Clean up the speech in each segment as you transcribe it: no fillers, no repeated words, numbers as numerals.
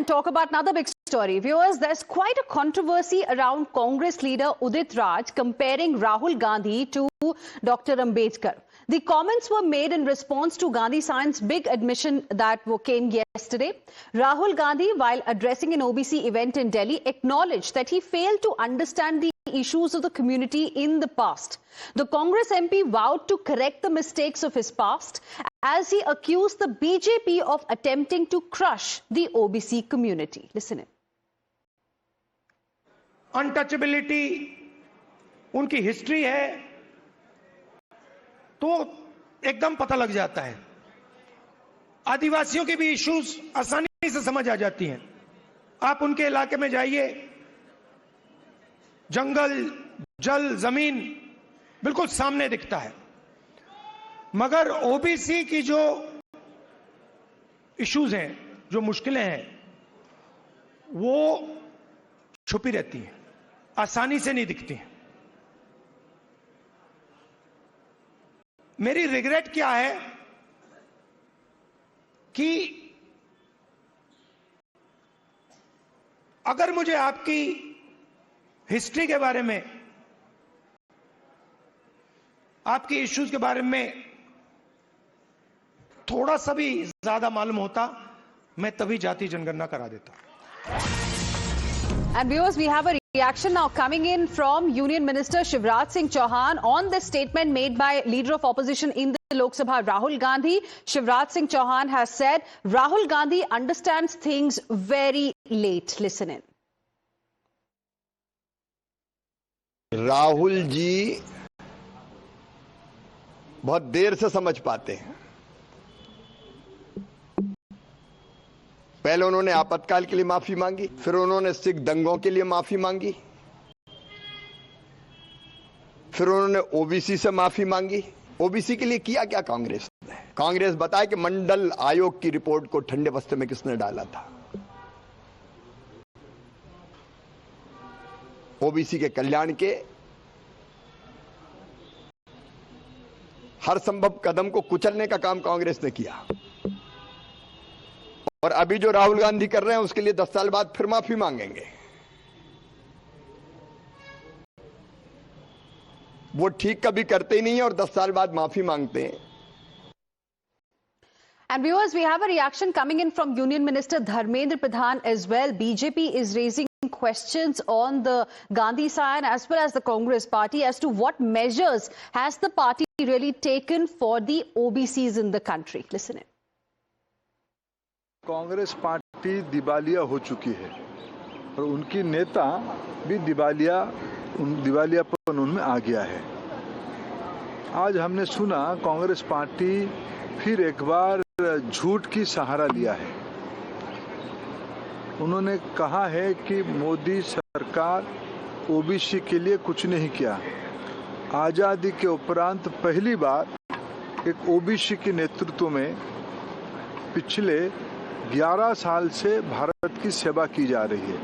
and talk about another big story. Viewers, there's quite a controversy around Congress leader Udit Raj comparing Rahul Gandhi to Dr. Ambedkar. The comments were made in response to Gandhi Science's big admission that came yesterday. Rahul Gandhi, while addressing an OBC event in Delhi, acknowledged that he failed to understand the issues of the community in the past. The Congress MP vowed to correct the mistakes of his past as he accused the BJP of attempting to crush the OBC community. Listen in. Untouchability उनकी history है तो एकदम पता लग जाता है। आदिवासियों की भी इश्यूज आसानी से समझ आ जाती हैं। आप उनके इलाके में जाइए, जंगल, जल, जमीन बिल्कुल सामने दिखता है। मगर ओबीसी की जो इश्यूज हैं, जो मुश्किलें हैं, वो छुपी रहती हैं, आसानी से नहीं दिखती हैं। मेरी रिग्रेट क्या है कि अगर मुझे आपकी हिस्ट्री के बारे में, आपकी इश्यूज के बारे में थोड़ा सा भी ज्यादा मालूम होता, मैं तभी जाति जनगणना करा देता। And viewers, we have a reaction now coming in from Union Minister Shivraj Singh Chauhan on the statement made by Leader of Opposition in the Lok Sabha, Rahul Gandhi. Shivraj Singh Chauhan has said Rahul Gandhi understands things very late. Listen in. Rahul ji बहुत देर से समझ पाते हैं। पहले उन्होंने आपातकाल के लिए माफी मांगी, फिर उन्होंने सिख दंगों के लिए माफी मांगी, फिर उन्होंने ओबीसी से माफी मांगी। ओबीसी के लिए किया क्या कांग्रेस ने? कांग्रेस बताए कि मंडल आयोग की रिपोर्ट को ठंडे बस्ते में किसने डाला था। ओबीसी के कल्याण के हर संभव कदम को कुचलने का काम कांग्रेस ने किया, और अभी जो राहुल गांधी कर रहे हैं उसके लिए 10 साल बाद फिर माफी मांगेंगे। वो ठीक कभी करते ही नहीं है और 10 साल बाद माफी मांगते हैं। And viewers, we have a reaction coming in from Union Minister Dharmendra Pradhan as well. BJP is raising questions on the Gandhi Science as well as the Congress party as to what measures has the party really taken for the OBCs in the country. Listen in. Congress party दिवालिया हो चुकी है और उनकी नेता भी दिवालियापन उनमें आ गया है। आज हमने सुना कांग्रेस पार्टी फिर एक बार झूठ की सहारा लिया है। उन्होंने कहा है कि मोदी सरकार ओबीसी के लिए कुछ नहीं किया। आजादी के उपरांत पहली बार एक ओबीसी के नेतृत्व में पिछले 11 साल से भारत की सेवा की जा रही है।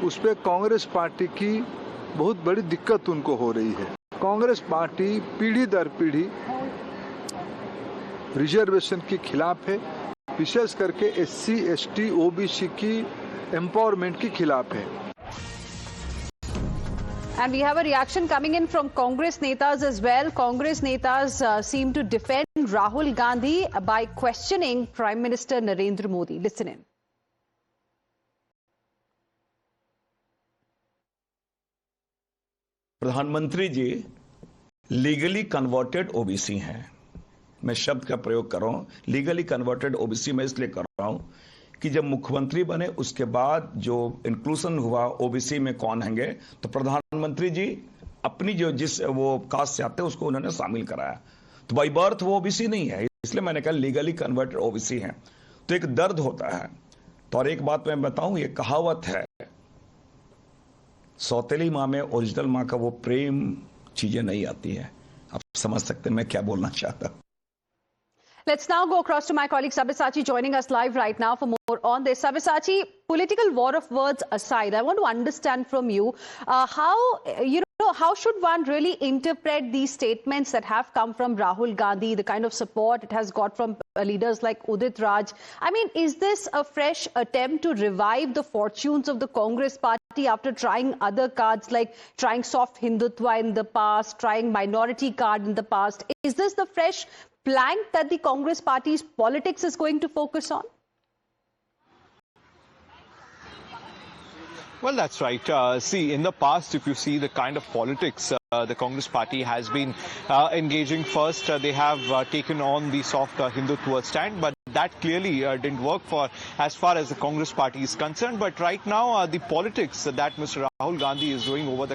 उस पे कांग्रेस पार्टी की बहुत बड़ी दिक्कत उनको हो रही है। कांग्रेस पार्टी पीढ़ी दर पीढ़ी रिजर्वेशन के खिलाफ है, विशेष करके एससी, एसटी, ओबीसी की एम्पावरमेंट के खिलाफ है। And we have a reaction coming in from Congress netas as well. Congress netas seem to defend Rahul Gandhi by questioning Prime Minister Narendra Modi. Listen in. प्रधानमंत्री जी legally converted OBC हैं। मैं शब्द का प्रयोग कर रहा हूं, लीगली कन्वर्टेड ओबीसी में इसलिए कर रहा हूं कि जब मुख्यमंत्री बने उसके बाद जो इंक्लूजन हुआ ओबीसी में कौन होंगे, तो प्रधानमंत्री जी अपनी जो जिस वो कास्ट से आते हैं उसको उन्होंने शामिल कराया। तो बाई बर्थ वो ओबीसी नहीं है, इसलिए मैंने कहा लीगली कन्वर्टेड ओबीसी हैं। तो एक दर्द होता है। तो और एक बात मैं बताऊं, ये कहावत है, सौतेली माँ में ओरिजिनल माँ का वो प्रेम चीजें नहीं आती है। आप समझ सकते हैं मैं क्या बोलना चाहता हूं। Let's now go across to my colleague Sabyasachi joining us live right now for more on this. Sabyasachi, political war of words aside, I want to understand from you how should one really interpret these statements that have come from Rahul Gandhi, the kind of support it has got from leaders like Udit Raj? I mean, is this a fresh attempt to revive the fortunes of the Congress party after trying other cards, like trying soft Hindutva in the past, trying minority card in the past? Is this the fresh plank that the Congress party's politics is going to focus on? Well, that's right. See, in the past, if you see the kind of politics the Congress party has been engaging, first they have taken on the soft Hindutva stand, but that clearly didn't work for as far as the Congress party is concerned. But right now, the politics that Mr. Rahul Gandhi is doing over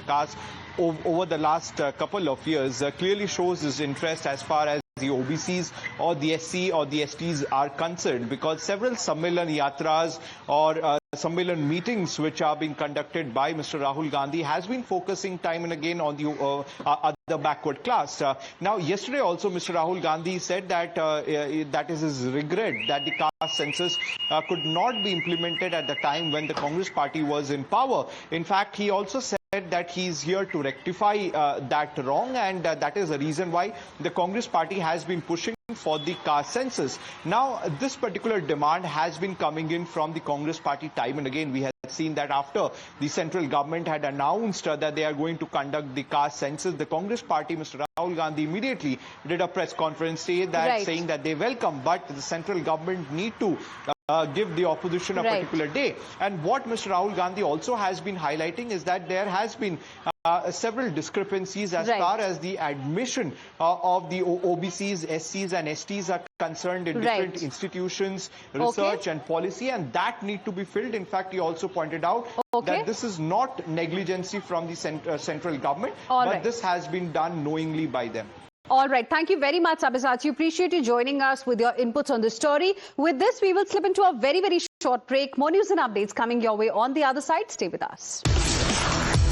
the last couple of years clearly shows his interest as far as the OBCs or the SC or the STs are concerned, because several Sammelan Yatras or Sammelan meetings which are being conducted by Mr. Rahul Gandhi has been focusing time and again on the other backward class. Now, yesterday also Mr. Rahul Gandhi said that that is his regret that the caste census could not be implemented at the time when the Congress party was in power. In fact, he also said that he is here to rectify that wrong, and that is the reason why the Congress party has been pushing for the caste census. Now, this particular demand has been coming in from the Congress party time and again. We have seen that after the central government had announced that they are going to conduct the caste census, the Congress party, Mr. Rahul Gandhi, immediately did a press conference saying that they welcome, but the central government need to give the opposition a particular day. And what Mr. Rahul Gandhi also has been highlighting is that there has been several discrepancies as far as the admission of the OBCs, SCs and STs are concerned in different institutions, research and policy, and that need to be filled. In fact, he also pointed out that this is not negligency from the central government, but this has been done knowingly by them. All right. Thank you very much, Sabyasachi. Appreciate you joining us with your inputs on this story. With this, we will slip into a very, very short break. More news and updates coming your way on the other side. Stay with us.